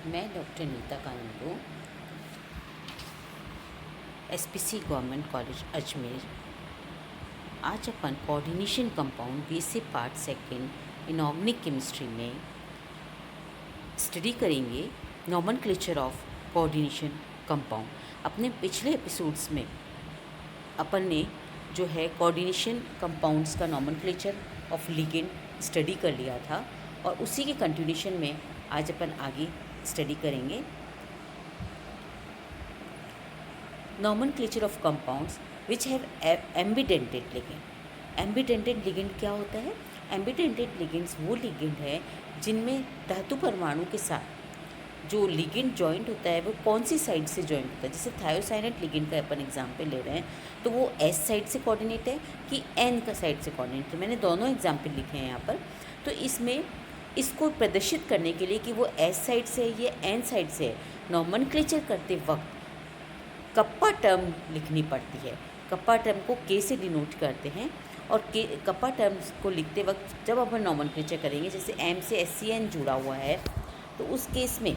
मैं doctor Nita Kanungo, SPC government college Ajmer. आज अपन coordination compound basic part second inorganic chemistry में स्टडी करेंगे नॉमेनक्लेचर ऑफ कोऑर्डिनेशन कंपाउंड। अपने पिछले एपिसोड्स में अपन ने जो है कोऑर्डिनेशन कंपाउंड्स का नॉमेनक्लेचर ऑफ लिगेंड स्टडी कर लिया था और उसी के कंटिन्यूशन में आज अपन आगे स्टडी करेंगे nomenclature of compounds which have ambidentate ligand. Ambidentate ligand क्या होता है? एम्बिडेंटेड लिगेंड्स वो लिगेंड है जिनमें धातु परमाणु के साथ जो लिगेंड जॉइंट होता है वो कौन सी साइड से जॉइंट होता है। जैसे थायोसाइनेट लिगेंड का अपन एग्जाम्पल ले रहे हैं तो वो एस साइड से कोऑर्डिनेट है कि एन का साइड से कोऑर्डिनेट है। मैंने दोनों एग्जाम्पल लिखे हैं यहाँ पर। तो इसमें इसको प्रदर्शित करने के लिए कि वो एस साइड से है या एन साइड से है, नॉमेनक्लेचर करते वक्त कप्पा टर्म लिखनी पड़ती है। कप्पा टर्म को के से डिनोट करते हैं और के कप्पा टर्म्स को लिखते वक्त जब अपन नॉमेनक्लेचर करेंगे, जैसे एम से एस सी एन जुड़ा हुआ है तो उस केस में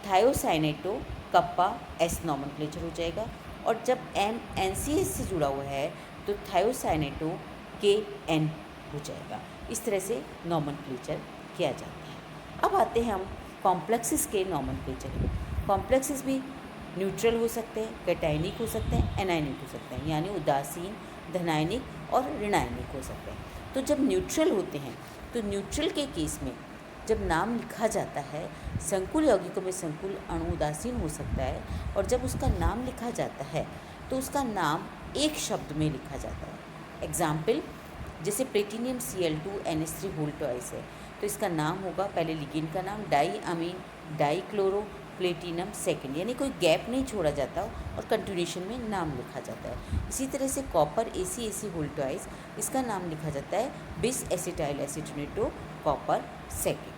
थायोसाइनेटो कप्पा एस नॉमेनक्लेचर हो जाएगा, और जब एम एन सी एस से जुड़ा हुआ है तो थायोसाइनेटो के एन हो जाएगा। इस तरह से नॉमेनक्लेचर किया जाता है। अब आते हैं हम कॉम्प्लेक्सेस के नॉमेनक्लेचर। कॉम्प्लेक्सेस भी न्यूट्रल हो सकते हैं, कैटायनिक हो सकते हैं, एनायनिक हो सकते हैं, यानी उदासीन, धनायनिक और ऋणायनिक हो सकते हैं। तो जब न्यूट्रल होते हैं तो न्यूट्रल के केस में जब नाम लिखा जाता है, संकुल यौगिकों में संकुल अणु उदासीन हो सकता है, और जब उसका नाम लिखा जाता है तो उसका नाम एक शब्द में लिखा जाता है। एग्जाम्पल, जैसे प्लेटिनियम Cl2NH3 होल ट्वाइस है तो इसका नाम होगा, पहले लिगेंड का नाम डाई अमीन डाईक्लोरो प्लेटिनम सेकेंड, यानी कोई गैप नहीं छोड़ा जाता और कंटिन्यूशन में नाम लिखा जाता है। इसी तरह से कॉपर AcAc होल ट्वाइस, इसका नाम लिखा जाता है बिस एसिटाइल एसिटोनेटो कॉपर सेकेंड।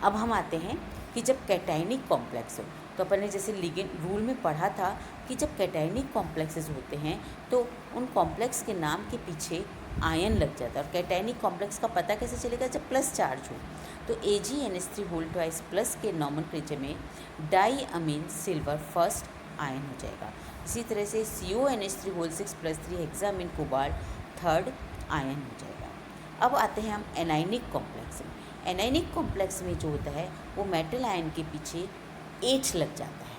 अब हम आते हैं कि जब कैटायनिक कॉम्प्लेक्स हो तो अपन ने जैसे लिगेंड रूल में पढ़ा था कि जब कैटायनिक कॉम्प्लेक्सेस होते हैं तो उन कॉम्प्लेक्स के नाम के पीछे आयन लग जाता है। और कैटायनिक कॉम्प्लेक्स का पता कैसे चलेगा? जब प्लस चार्ज हो। तो AgNH3 होल ट्वाइस प्लस के नॉमेनक्लेचर में diamine silver first ion हो जाएगा। इसी तरह से CONH3 whole 6 plus 3 hexamine cobalt third ion हो जाएगा। अब आते हैं हम एनायनिक कॉम्प्लेक्स में। एनायनिक कॉम्प्लेक्स में जो होता है वो मेटल आयन के पीछे H लग जाता है,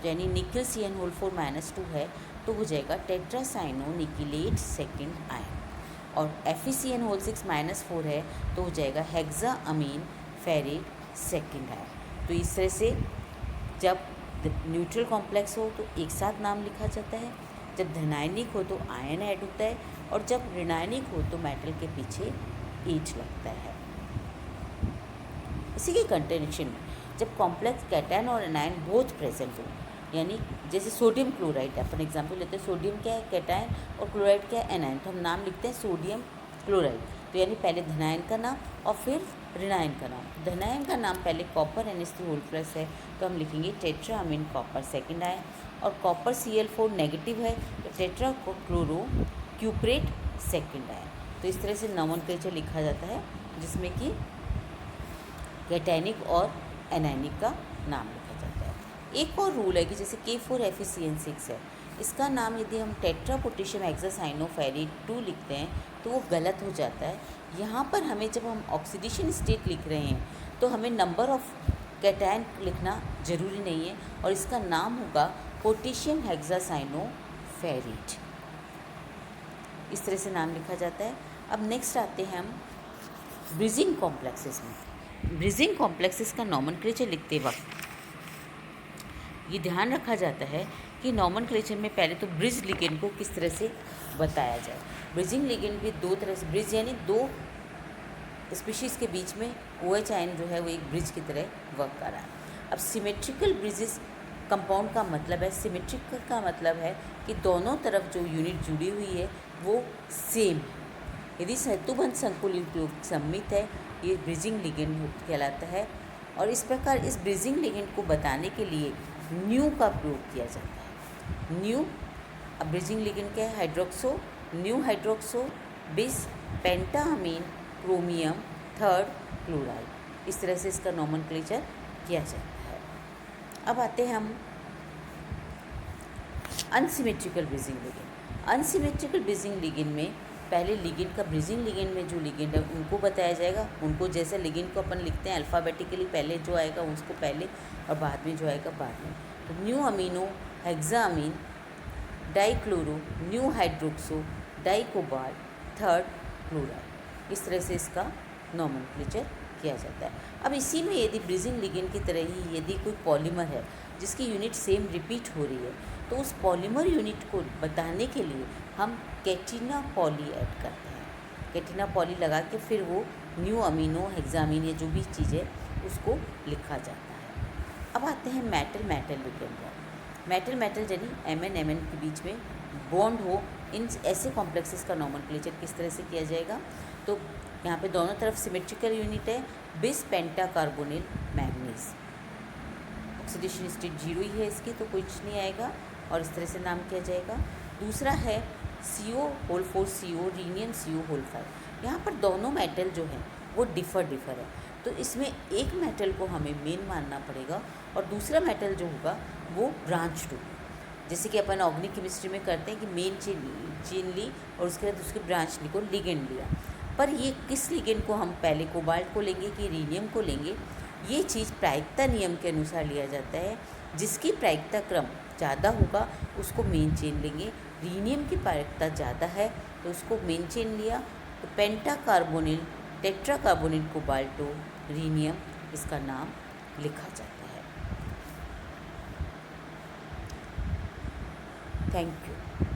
यानी निकल CN होल 4 -2 है तो हो जाएगा टेट्रासाइनो निकिलेट सेकेंड आयन, और FeCN होल 6 -4 है तो हो जाएगा हेक्सा अमीन फेरेट सेकेंड आयन। तो इस तरह से जब न्यूट्रल कॉम्प्लेक्स हो तो एक साथ नाम लिखा जाता है, जब धनायनिक हो तो आयन ऐड होता है, और जब ऋणायनिक हो तो मेटल के पीछे H लगता है। इसी के कंटिन्यूशन में जब कॉम्प्लेक्स कैटायन और एनायन बोथ प्रेजेंट हो, यानी जैसे सोडियम क्लोराइड, अपन एग्जांपल लेते हैं, सोडियम क्या है? कैटायन, और क्लोराइड क्या है? एनायन। तो हम नाम लिखते हैं सोडियम क्लोराइड, तो यानी पहले धनायन का नाम और फिर ऋणायन का नाम। धनायन का नाम पहले कॉपर NH3 होल प्लस है तो हम लिखेंगे tetra amine copper second ion, और कॉपर Cl4 नेगेटिव है तो टेट्रा क्लोरो क्यूप्रेट सेकेंड आयन। तो इस तरह से नॉमेनक्लेचर लिखा जाता है जिसमें कि कैटायनिक और एनायनिक का नाम लिखा जाता है। एक और रूल है कि जैसे K4FeCN6 है, इसका नाम यदि हम टेट्रा पोटेशियम हेक्सासाइनोफेरेट 2 लिखते हैं तो वो गलत हो जाता है। यहाँ पर हमें जब हम ऑक्सीडेशन स्टेट लिख रहे हैं तो हमें नंबर ऑफ कैटायन लिखना ज़रूरी नहीं है, और इसका नाम होगा पोटेशियम हेक्सासाइनोफेरेट। इस तरह से नाम लिखा जाता है। अब नेक्स्ट आते हैं हम ब्रिजिंग कॉम्प्लेक्सेस में। ब्रिजिंग कॉम्प्लेक्सेस का नॉमेनक्लेचर लिखते वक्त ये ध्यान रखा जाता है कि नॉमेनक्लेचर में पहले तो ब्रिज लिगेंड को किस तरह से बताया जाए। ब्रिजिंग लिगेंड भी दो तरह से, ब्रिज यानी दो स्पीशीज़ के बीच में OH आयन जो है वो एक ब्रिज की तरह वर्क कर रहा है। अब सिमेट्रिकल ब्रिजेस कंपाउंड का मतलब है, सिमेट्रिकल का मतलब है कि दोनों तरफ जो यूनिट जुड़ी हुई है वो सेम है। यदि सेतुबंध संकुल सम्मित है ये ब्रिजिंग लिगेंड कहलाता है, और इस प्रकार इस ब्रिजिंग लिगेंड को बताने के लिए न्यू का प्रयोग किया जाता है। न्यू, अब ब्रिजिंग लिगेंड क्या है? हाइड्रोक्सो, न्यू हाइड्रोक्सो बिस पेंटामीन क्रोमियम थर्ड क्लोराइड। इस तरह से इसका नॉमेनक्लेचर किया जाता है। अब आते हैं हम unsymmetrical bridging ligand. Unsymmetrical bridging ligand में पहले लिगेंड का ब्रीजिंग लिगेंड में जो लिगेंड है उनको बताया जाएगा। उनको जैसे लिगेंड को अपन लिखते हैं अल्फ़ाबेटिकली, पहले जो आएगा उसको पहले और बाद में जो आएगा बाद में। तो mu amino hexammine dichloro mu hydroxo dicobalt third chloride, इस तरह से इसका नॉमेनक्लेचर किया जाता है। अब इसी में यदि ब्रीजिंग लिगेंड की तरह ही यदि कोई पॉलीमर है जिसकी यूनिट सेम रिपीट हो रही है, तो उस पॉलीमर यूनिट को बताने के लिए हम कैटिना पॉली ऐड करते हैं। कैटिना पॉली लगा के फिर वो न्यू अमीनो हेक्सामीन या जो भी चीज़ है उसको लिखा जाता है। अब आते हैं metal metal ligand bond. Metal metal यानी एमएन एमएन के बीच में बॉन्ड हो, इन ऐसे कॉम्प्लेक्सेस का नॉमेनक्लेचर किस तरह से किया जाएगा। तो यहाँ पे दोनों तरफ सिमेट्रिकल यूनिट है, बिस पेंटा कार्बोनिल मैग्नीज, ऑक्सीडेशन स्टेट 0 ही है इसकी, तो कुछ नहीं आएगा और इस तरह से नाम किया जाएगा। दूसरा है CO4 CO रीनियम CO5। यहाँ पर दोनों मेटल जो हैं वो डिफ़र है, तो इसमें एक मेटल को हमें मेन मानना पड़ेगा और दूसरा मेटल जो होगा वो ब्रांच टू, जैसे कि अपन ऑर्गेनिक केमिस्ट्री में करते हैं कि मेन चेन ली और उसके बाद उसके ब्रांच ली को लिगेंड लिया। पर ये किस लिगेंड को हम पहले कोबाल्ट को लेंगे कि रीनियम को लेंगे, ये चीज़ प्रायिकता नियम के अनुसार लिया जाता है। जिसकी प्रायिकता क्रम ज़्यादा होगा उसको मेन चेन लेंगे। रीनियम की प्रायिकता ज़्यादा है तो उसको मेन चेन लिया, तो पेंटा कार्बोनिल टेट्रा कार्बोनिल कोबाल्टो रीनियम इसका नाम लिखा जाता है। Thank you.